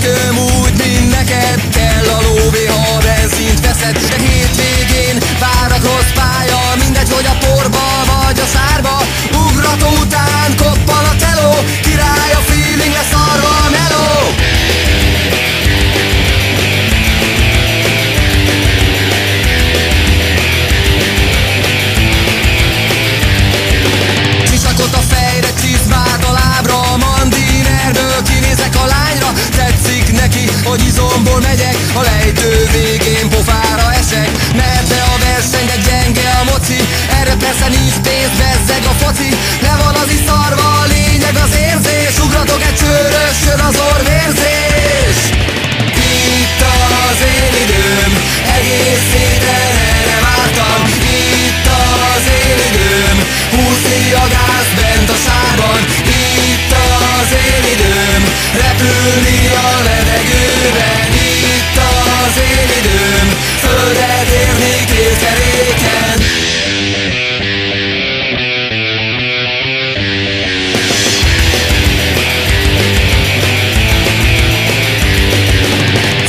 Örököm úgy, mint neked kell a lóvé, ha benzint veszed. De hétvégén vár a rossz pálya, mindegy, hogy a porba vagy a sárba. Ugrató után koppan a teló, király a feeling, lesz arra a meló. Csisakot a fejre, csizmát a lábra, a mandinerből kinézek a lányra. Tetszik neki, hogy izomból megyek, a lejtő végén pofára esek. Mehet be a verseny, de gyenge a moci, erre persze nincs pénz, bezzeg a foci. Le van az iszarva, a lényeg az érzés, ugratok egy csőrösön az orvérzés. Itt az én időm, egész héten erre vártam. Itt az én időm, húzni a gáz bent a sárban. Itt az én időm, repülni a levegőben. Itt az én időm, földet érni két keréken.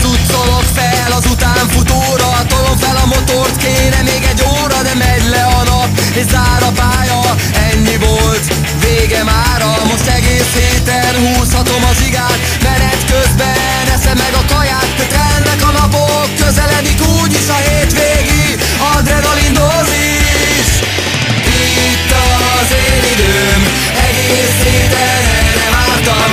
Cuccolok fel az utánfutóra, tolom fel a motort, kéne még egy óra, de megy le a nap, és zár a pálya, ennyi volt, vége mára. Most egész héten húzhatom az igát, menet közben eszem meg a kaját. De telnek a napok, közeledik úgyis a hétvégi adrenalin dózis. Itt az én időm, egész héten erre vártam.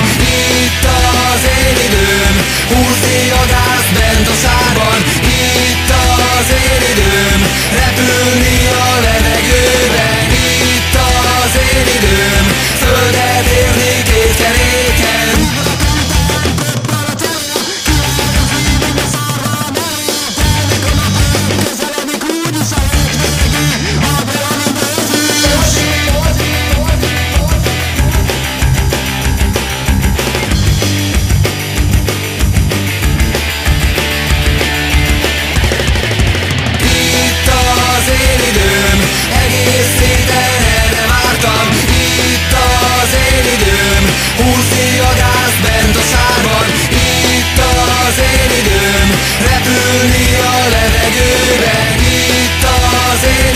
Itt az én időm, húzni a gáz bent a sárban. Itt az én időm, repülni a levegőben. Itt az én időm, földet érni két keréken. Húzni a gáz bent a sárban. Itt az én időm, repülni a levegőben. Itt az én